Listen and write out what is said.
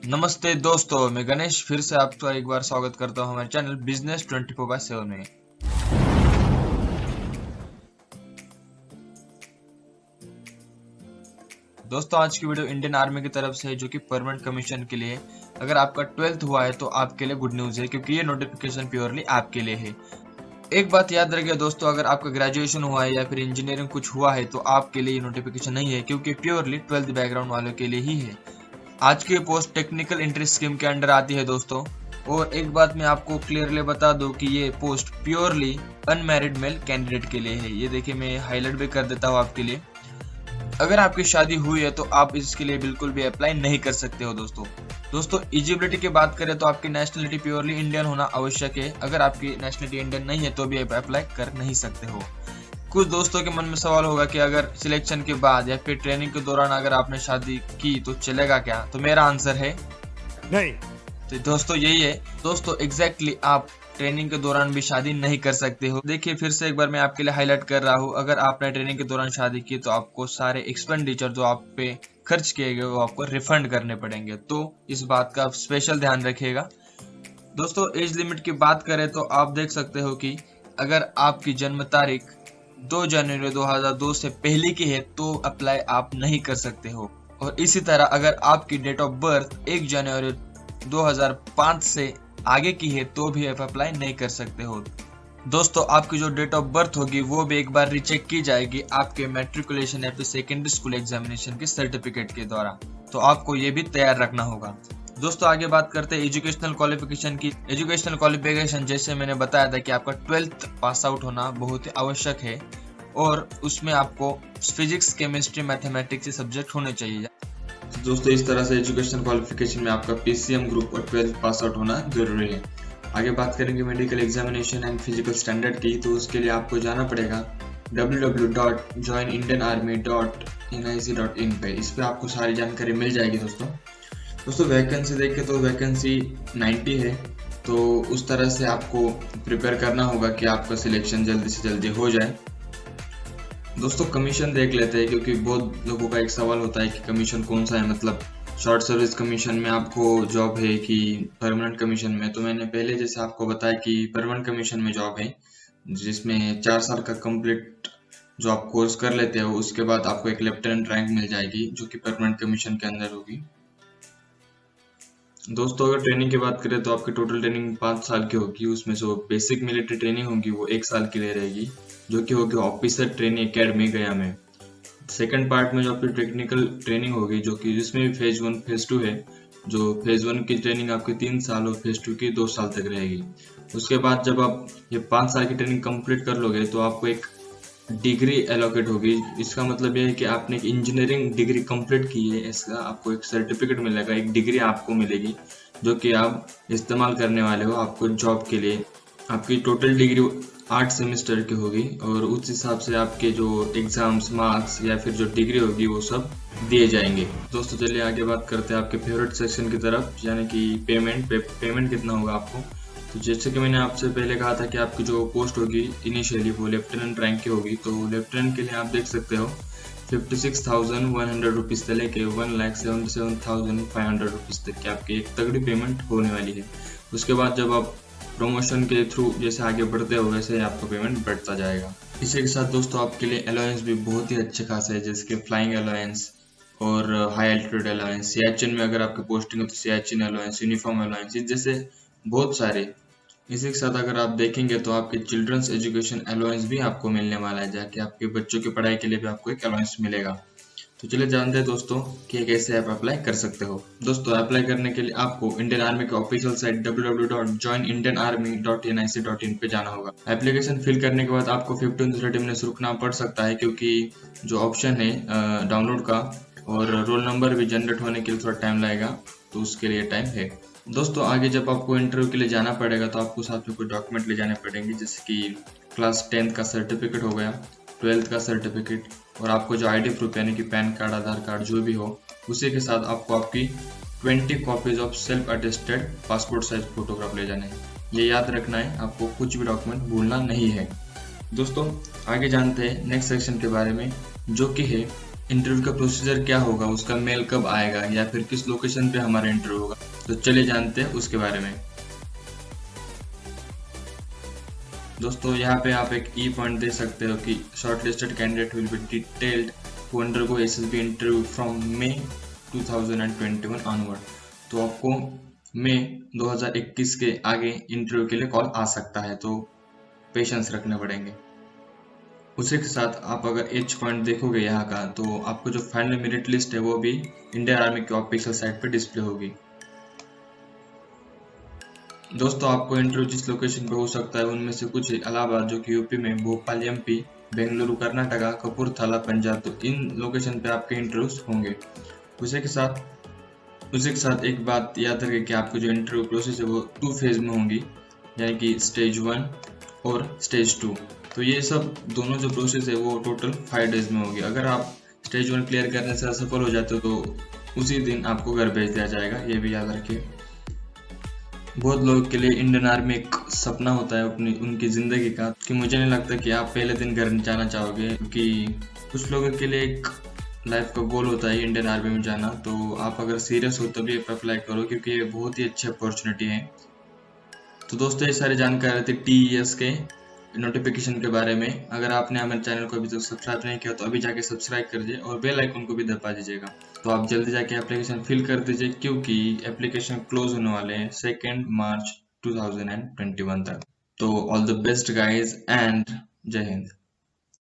नमस्ते दोस्तों, मैं गणेश फिर से आपका एक बार स्वागत करता हूं हमारे चैनल बिजनेस 24/7 में। दोस्तों, आज की वीडियो इंडियन आर्मी की तरफ से है, जो कि परमानेंट कमीशन के लिए। अगर आपका 12th हुआ है तो आपके लिए गुड न्यूज है, क्योंकि ये नोटिफिकेशन प्योरली आपके लिए है। एक बात याद रखिए दोस्तों, अगर आपका ग्रेजुएशन हुआ है या फिर इंजीनियरिंग कुछ हुआ है तो आपके लिए ये नोटिफिकेशन नहीं है, क्योंकि प्योरली 12th बैकग्राउंड वालों के लिए ही है। आज की पोस्ट टेक्निकल एंट्री स्कीम के अंडर आती है दोस्तों। और एक बात मैं आपको क्लियरली बता दूं कि ये post purely unmarried male candidate के लिए है। ये देखिए, मैं हाईलाइट भी कर देता हूँ आपके लिए। अगर आपकी शादी हुई है तो आप इसके लिए बिल्कुल भी अप्लाई नहीं कर सकते हो दोस्तों एलिजिबिलिटी की बात करें तो आपकी नेशनलिटी प्योरली इंडियन होना आवश्यक है। अगर आपकी नेशनलिटी इंडियन नहीं है तो भी आप अप्लाई कर नहीं सकते हो। कुछ दोस्तों के मन में सवाल होगा कि अगर सिलेक्शन के बाद या फिर ट्रेनिंग के दौरान अगर आपने शादी की तो चलेगा क्या? तो मेरा आंसर है नहीं। तो दोस्तों यही है दोस्तों, एग्जैक्टली आप ट्रेनिंग के दौरान भी शादी नहीं कर सकते हो। देखिए, फिर से एक बार मैं आपके लिए हाईलाइट कर रहा हूँ, अगर आपने ट्रेनिंग के दौरान शादी की तो आपको सारे एक्सपेंडिचर जो आप पे खर्च किए गए वो आपको रिफंड करने पड़ेंगे। तो इस बात का स्पेशल ध्यान रखिएगा दोस्तों। एज लिमिट की बात करें तो आप देख सकते हो कि अगर आपकी जन्म तारीख 2 जनवरी 2002 से पहले की है तो अप्लाई आप नहीं कर सकते हो। और इसी तरह अगर आपकी डेट ऑफ बर्थ 1 जनवरी 2005 से आगे की है तो भी आप अप्लाई नहीं कर सकते हो। दोस्तों, आपकी जो डेट ऑफ बर्थ होगी वो भी एक बार रीचेक की जाएगी आपके मैट्रिकुलेशन या फिर सेकेंडरी स्कूल एग्जामिनेशन के सर्टिफिकेट के द्वारा। तो आपको ये भी तैयार रखना होगा। दोस्तों, आगे बात करते हैं एजुकेशनल क्वालिफिकेशन की। एजुकेशनल क्वालिफिकेशन जैसे मैंने बताया था कि आपका 12th पास आउट होना बहुत ही आवश्यक है, और उसमें आपको फिजिक्स, केमिस्ट्री, मैथमेटिक्स सब्जेक्ट होने चाहिए। दोस्तों, इस तरह से एजुकेशनल क्वालिफिकेशन में आपका पीसीएम ग्रुप और 12th पास आउट होना जरूरी है। आगे बात करेंगे medical examination and physical standard की। तो उसके लिए आपको जाना पड़ेगा www.joinindianarmy.nic.in पे। इस पे आपको सारी जानकारी मिल जाएगी दोस्तों वैकेंसी देखे तो वैकेंसी 90 है, तो उस तरह से आपको प्रिपेयर करना होगा कि आपका सिलेक्शन जल्दी से जल्दी हो जाए। दोस्तों, कमीशन देख लेते हैं, क्योंकि बहुत लोगों का एक सवाल होता है कि कमीशन कौन सा है, मतलब शॉर्ट सर्विस कमीशन में आपको जॉब है कि परमानेंट कमीशन में। तो मैंने पहले जैसे आपको बताया कि परमानेंट कमीशन में जॉब है, जिसमें 4 साल का कंप्लीट जो आप कोर्स कर लेते हो उसके बाद आपको एक लेफ्टिनेंट रैंक मिल जाएगी, जो कि परमानेंट कमीशन के अंदर होगी। दोस्तों, अगर ट्रेनिंग की बात करें तो आपकी टोटल ट्रेनिंग 5 साल की होगी। उसमें जो बेसिक मिलिट्री ट्रेनिंग होगी वो 1 साल के लिए रहेगी, जो कि होगी ऑफिसर ट्रेनिंग एकेडमी गया में। सेकंड पार्ट में जो आपकी टेक्निकल ट्रेनिंग होगी, जो कि जिसमें भी फेज 1 फेज 2 है। जो फेज 1 की ट्रेनिंग आपकी 3 साल और फेज 2 की 2 साल तक रहेगी। उसके बाद जब आप ये 5 साल की ट्रेनिंग कंप्लीट कर लोगे तो आपको एक डिग्री एलोकेट होगी। इसका मतलब ये है कि आपने एक इंजीनियरिंग डिग्री कंप्लीट की है, इसका आपको एक सर्टिफिकेट मिलेगा, एक डिग्री आपको मिलेगी, जो कि आप इस्तेमाल करने वाले हो आपको जॉब के लिए। आपकी टोटल डिग्री 8 सेमेस्टर की होगी, और उस हिसाब से आपके जो एग्जाम्स, मार्क्स या फिर जो डिग्री होगी वो सब दिए जाएंगे। दोस्तों, चलिए आगे बात करते हैं आपके फेवरेट सेक्शन की तरफ, यानी कि पेमेंट कितना होगा आपको। तो जैसे कि मैंने आपसे पहले कहा था कि आपकी जो पोस्ट होगी इनिशियली वो लेफ्टिनेंट रैंक की होगी। तो लेफ्टिनेंट के लिए आप देख सकते हो 56,100 रुपीज़ से लेके 1,77,500 रुपीज़ तक की आपकी एक तगड़ी पेमेंट होने वाली है। उसके बाद जब आप प्रमोशन के थ्रू जैसे आगे बढ़ते हो वैसे आपका पेमेंट बढ़ता जाएगा। इसी के साथ दोस्तों आपके लिए अलाउंस भी बहुत ही अच्छे खास है, जैसे कि फ्लाइंग अलाउंस और हाई एल्टीट्यूड अलाउंस। सियाचिन में अगर आपकी पोस्टिंग हो तो सियाचिन अलाउंस, यूनिफॉर्म अलाउंस, जैसे बहुत सारे। इसी के साथ अगर आप देखेंगे तो आपके चिल्ड्रंस एजुकेशन अलाउंस भी आपको मिलने वाला है, जाके आपके बच्चों की पढ़ाई के लिए भी आपको एक अलाउंस मिलेगा। तो चलिए जानते हैं दोस्तों कि कैसे आप अप्लाई कर सकते हो। दोस्तों, अप्लाई करने के लिए आपको इंडियन आर्मी के ऑफिशियल साइट www.joinindianarmy.nic.in पे जाना होगा। एप्लीकेशन फिल करने के बाद आपको 15 to 30 मिनट्स रुकना पड़ सकता है, क्योंकि जो ऑप्शन है डाउनलोड का और रोल नंबर भी जनरेट होने के लिए थोड़ा टाइम लगेगा, तो उसके लिए टाइम है। दोस्तों, आगे जब आपको इंटरव्यू के लिए जाना पड़ेगा तो आपको साथ में कुछ डॉक्यूमेंट ले जाने पड़ेंगे, जैसे कि क्लास 10th का सर्टिफिकेट हो गया, 12th का सर्टिफिकेट, और आपको जो आईडी प्रूफ यानी कि पैन कार्ड, आधार कार्ड जो भी हो, उसी के साथ आपको आपकी 20 copies of self attested passport size photograph ले जाने हैं। ये याद रखना है, आपको कुछ भी डॉक्यूमेंट भूलना नहीं है। दोस्तों, आगे जानते हैं नेक्स्ट सेक्शन के बारे में, जो कि है इंटरव्यू का प्रोसीजर क्या होगा, उसका मेल कब आएगा, या फिर किस लोकेशन पे हमारा इंटरव्यू होगा, तो चलिए जानते हैं उसके बारे में। दोस्तों यहाँ पे आप एक ई पॉइंट दे सकते हो कि shortlisted candidate will be detailed to undergo SSB interview from May 2021 onward. तो आपको मई 2021 के आगे इंटरव्यू के लिए कॉल आ सकता है, तो पेशेंस रखने पड़ेंगे। उसी के साथ आप अगर एच पॉइंट देखोगे यहाँ का, तो आपको जो फाइनल मेरिट लिस्ट है वो भी इंडियन आर्मी के ऑफिशियल साइट पे डिस्प्ले होगी। दोस्तों आपको इंटरव्यू जिस लोकेशन पे हो सकता है उनमें से कुछ इलाहाबाद जो कि यूपी में, भोपाल एमपी, बेंगलुरु कर्नाटका, कपूरथला पंजाब, तो इन लोकेशन पे आपके इंटरव्यूज होंगे। उसी के साथ एक बात याद रखें कि आपको जो इंटरव्यू प्रोसेस है वो 2 फेज में होंगी, यानी कि स्टेज 1 और स्टेज 2। तो ये सब दोनों जो प्रोसेस है वो टोटल 5 डेज में होगी। अगर आप स्टेज 1 क्लियर करने से असफल हो जाते हो तो उसी दिन आपको घर भेज दिया जाएगा, ये भी याद रखिए। बहुत लोगों के लिए इंडियन आर्मी एक सपना होता है अपनी उनकी जिंदगी का, कि मुझे नहीं लगता कि आप पहले दिन घर जाना चाहोगे, क्योंकि कुछ लोगों के लिए एक लाइफ का गोल होता है इंडियन आर्मी में जाना। तो आप अगर सीरियस हो तभी आप अप्लाई करो, क्योंकि ये बहुत ही अच्छी अपॉर्चुनिटी है। तो दोस्तों ये सारी जानकारी थी TES के नोटिफिकेशन के बारे में। अगर आपने हमारे चैनल को अभी तक सब्सक्राइब नहीं किया तो अभी जाके सब्सक्राइब कर दीजिए और बेल आइकन को भी दबा दीजिएगा। तो आप जल्दी जाके एप्लीकेशन फिल कर दीजिए, क्योंकि एप्लीकेशन क्लोज होने वाले हैं 2 मार्च 2021 तक। तो all the best guys and जय हिंद।